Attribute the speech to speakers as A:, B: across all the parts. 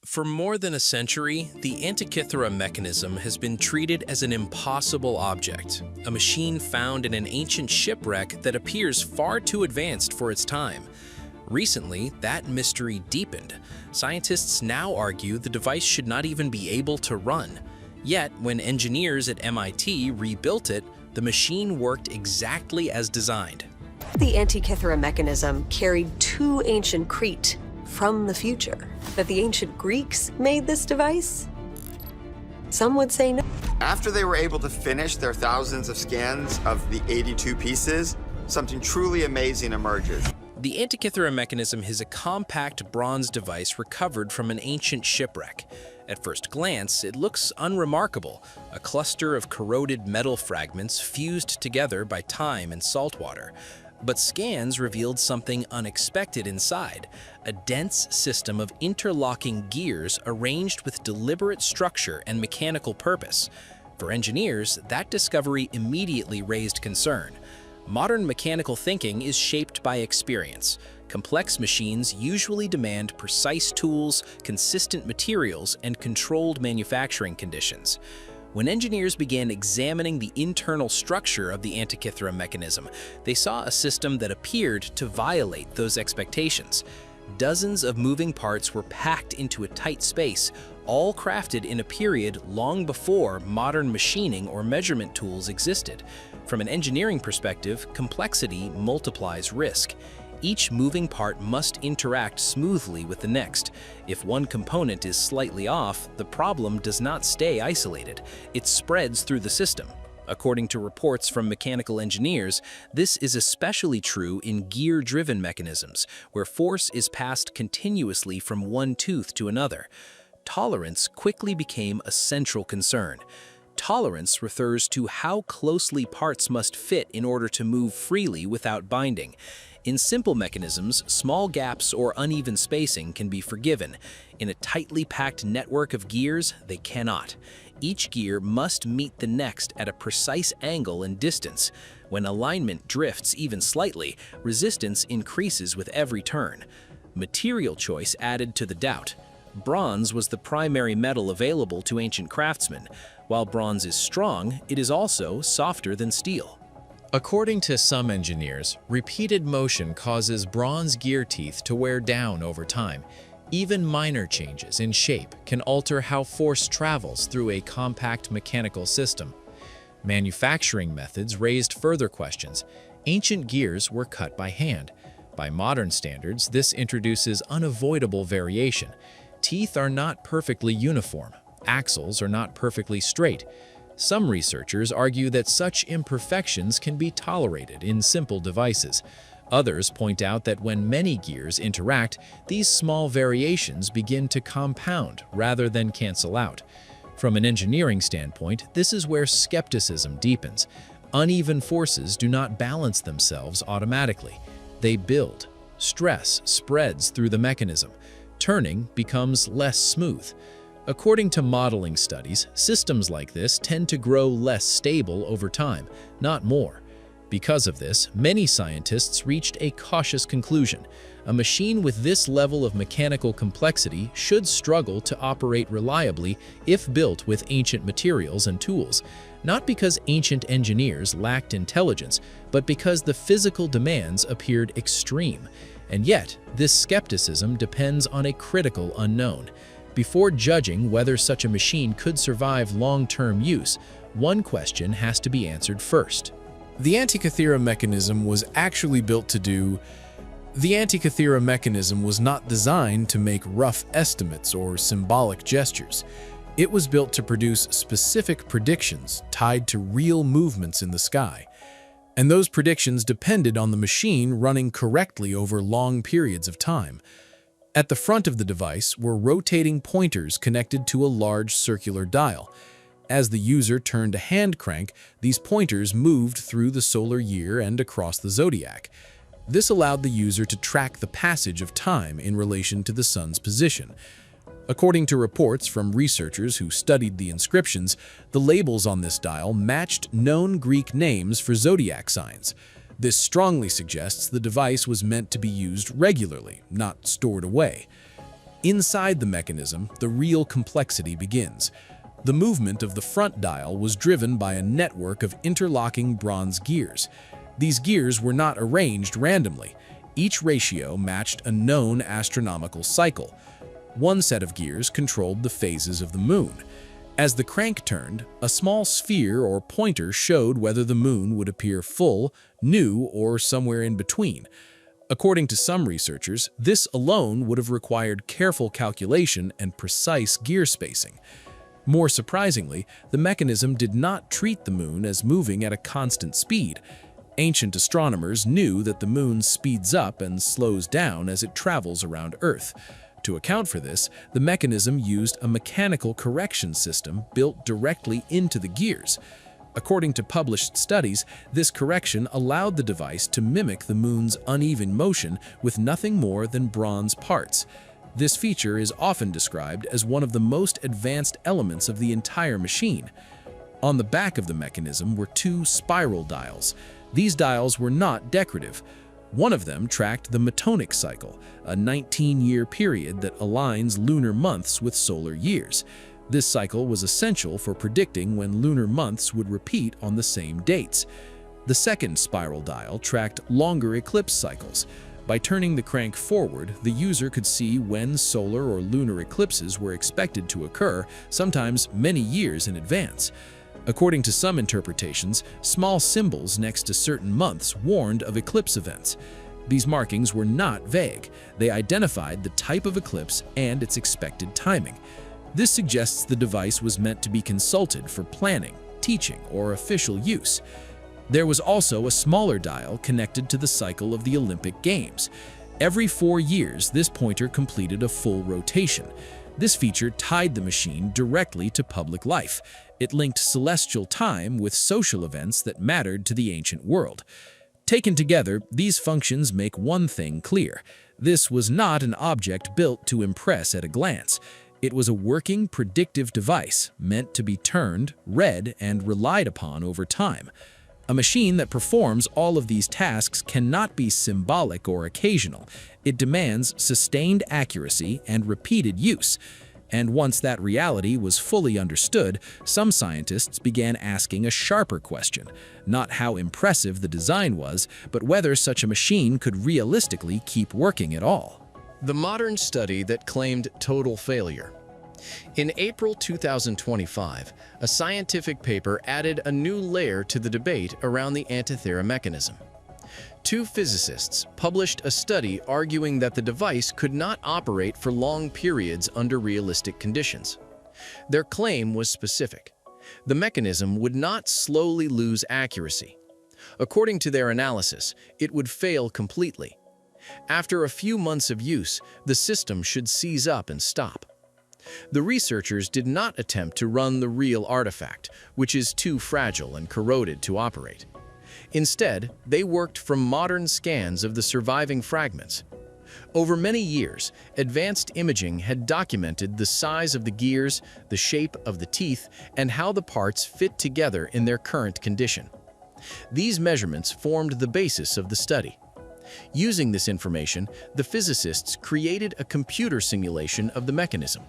A: For more than a century, the Antikythera mechanism has been treated as an impossible object, a machine found in an ancient shipwreck that appears far too advanced for its time. Recently, that mystery deepened. Scientists now argue the device should not even be able to run. Yet, when engineers at MIT rebuilt it, the machine worked exactly as designed.
B: The Antikythera mechanism carried two ancient Crete from the future. That the ancient Greeks made this device? Some would say no.
C: After they were able to finish their thousands of scans of the 82 pieces, something truly amazing emerges.
A: The Antikythera mechanism is a compact bronze device recovered from an ancient shipwreck. At first glance, it looks unremarkable, a cluster of corroded metal fragments fused together by time and saltwater. But scans revealed something unexpected inside, a dense system of interlocking gears arranged with deliberate structure and mechanical purpose. For engineers, that discovery immediately raised concern. Modern mechanical thinking is shaped by experience. Complex machines usually demand precise tools, consistent materials, and controlled manufacturing conditions. When engineers began examining the internal structure of the Antikythera mechanism, they saw a system that appeared to violate those expectations. Dozens of moving parts were packed into a tight space, all crafted in a period long before modern machining or measurement tools existed. From an engineering perspective, complexity multiplies risk. Each moving part must interact smoothly with the next. If one component is slightly off, the problem does not stay isolated. It spreads through the system. According to reports from mechanical engineers, this is especially true in gear-driven mechanisms, where force is passed continuously from one tooth to another. Tolerance quickly became a central concern. Tolerance refers to how closely parts must fit in order to move freely without binding. In simple mechanisms, small gaps or uneven spacing can be forgiven. In a tightly packed network of gears, they cannot. Each gear must meet the next at a precise angle and distance. When alignment drifts even slightly, resistance increases with every turn. Material choice added to the doubt. Bronze was the primary metal available to ancient craftsmen. While bronze is strong, it is also softer than steel.
D: According to some engineers, repeated motion causes bronze gear teeth to wear down over time. Even minor changes in shape can alter how force travels through a compact mechanical system. Manufacturing methods raised further questions. Ancient gears were cut by hand. By modern standards, this introduces unavoidable variation. Teeth are not perfectly uniform. Axles are not perfectly straight. Some researchers argue that such imperfections can be tolerated in simple devices. Others point out that when many gears interact, these small variations begin to compound rather than cancel out. From an engineering standpoint, this is where skepticism deepens. Uneven forces do not balance themselves automatically. They build. Stress spreads through the mechanism. Turning becomes less smooth. According to modeling studies, systems like this tend to grow less stable over time, not more. Because of this, many scientists reached a cautious conclusion. A machine with this level of mechanical complexity should struggle to operate reliably if built with ancient materials and tools, not because ancient engineers lacked intelligence, but because the physical demands appeared extreme. And yet, this skepticism depends on a critical unknown. Before judging whether such a machine could survive long-term use, one question has to be answered first.
E: The Antikythera mechanism was actually built to do. The Antikythera mechanism was not designed to make rough estimates or symbolic gestures. It was built to produce specific predictions tied to real movements in the sky. And those predictions depended on the machine running correctly over long periods of time. At the front of the device were rotating pointers connected to a large circular dial. As the user turned a hand crank, these pointers moved through the solar year and across the zodiac. This allowed the user to track the passage of time in relation to the sun's position. According to reports from researchers who studied the inscriptions, the labels on this dial matched known Greek names for zodiac signs. This strongly suggests the device was meant to be used regularly, not stored away. Inside the mechanism, the real complexity begins. The movement of the front dial was driven by a network of interlocking bronze gears. These gears were not arranged randomly. Each ratio matched a known astronomical cycle. One set of gears controlled the phases of the moon. As the crank turned, a small sphere or pointer showed whether the moon would appear full, new, or somewhere in between. According to some researchers, this alone would have required careful calculation and precise gear spacing. More surprisingly, the mechanism did not treat the moon as moving at a constant speed. Ancient astronomers knew that the moon speeds up and slows down as it travels around Earth. To account for this, the mechanism used a mechanical correction system built directly into the gears. According to published studies, this correction allowed the device to mimic the moon's uneven motion with nothing more than bronze parts. This feature is often described as one of the most advanced elements of the entire machine. On the back of the mechanism were two spiral dials. These dials were not decorative. One of them tracked the Metonic cycle, a 19-year period that aligns lunar months with solar years. This cycle was essential for predicting when lunar months would repeat on the same dates. The second spiral dial tracked longer eclipse cycles. By turning the crank forward, the user could see when solar or lunar eclipses were expected to occur, sometimes many years in advance. According to some interpretations, small symbols next to certain months warned of eclipse events. These markings were not vague. They identified the type of eclipse and its expected timing. This suggests the device was meant to be consulted for planning, teaching, or official use. There was also a smaller dial connected to the cycle of the Olympic Games. Every 4 years, this pointer completed a full rotation. This feature tied the machine directly to public life. It linked celestial time with social events that mattered to the ancient world. Taken together, these functions make one thing clear. This was not an object built to impress at a glance. It was a working, predictive device meant to be turned, read, and relied upon over time. A machine that performs all of these tasks cannot be symbolic or occasional. It demands sustained accuracy and repeated use. And once that reality was fully understood, some scientists began asking a sharper question, not how impressive the design was, but whether such a machine could realistically keep working at all.
D: The modern study that claimed total failure. In April 2025, a scientific paper added a new layer to the debate around the Antikythera mechanism. Two physicists published a study arguing that the device could not operate for long periods under realistic conditions. Their claim was specific. The mechanism would not slowly lose accuracy. According to their analysis, it would fail completely. After a few months of use, the system should seize up and stop. The researchers did not attempt to run the real artifact, which is too fragile and corroded to operate. Instead, they worked from modern scans of the surviving fragments. Over many years, advanced imaging had documented the size of the gears, the shape of the teeth, and how the parts fit together in their current condition. These measurements formed the basis of the study. Using this information, the physicists created a computer simulation of the mechanism.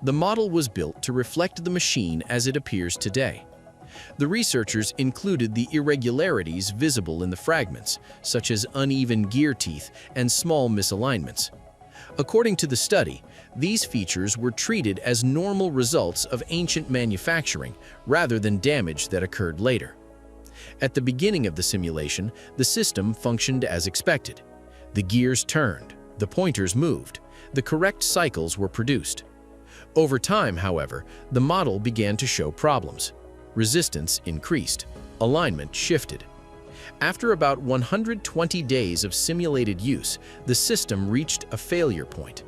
D: The model was built to reflect the machine as it appears today. The researchers included the irregularities visible in the fragments, such as uneven gear teeth and small misalignments. According to the study, these features were treated as normal results of ancient manufacturing rather than damage that occurred later. At the beginning of the simulation, the system functioned as expected. The gears turned, the pointers moved, the correct cycles were produced. Over time, however, the model began to show problems. Resistance increased, alignment shifted. After about 120 days of simulated use, the system reached a failure point.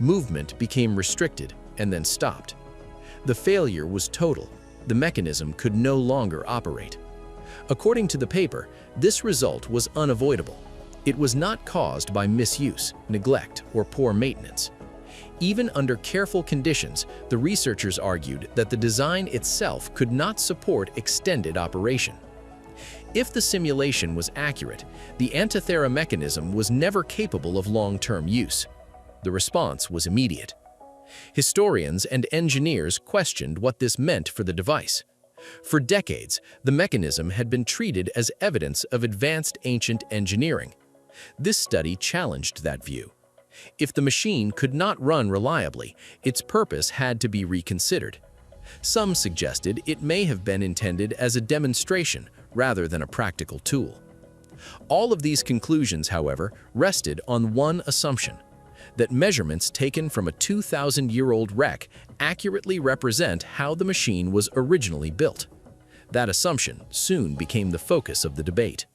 D: Movement became restricted and then stopped. The failure was total. The mechanism could no longer operate. According to the paper, this result was unavoidable. It was not caused by misuse, neglect, or poor maintenance. Even under careful conditions, the researchers argued that the design itself could not support extended operation. If the simulation was accurate, the Antikythera mechanism was never capable of long-term use.
A: The response was immediate. Historians and engineers questioned what this meant for the device. For decades, the mechanism had been treated as evidence of advanced ancient engineering. This study challenged that view. If the machine could not run reliably, its purpose had to be reconsidered. Some suggested it may have been intended as a demonstration rather than a practical tool. All of these conclusions, however, rested on one assumption: that measurements taken from a 2,000-year-old wreck accurately represent how the machine was originally built. That assumption soon became the focus of the debate.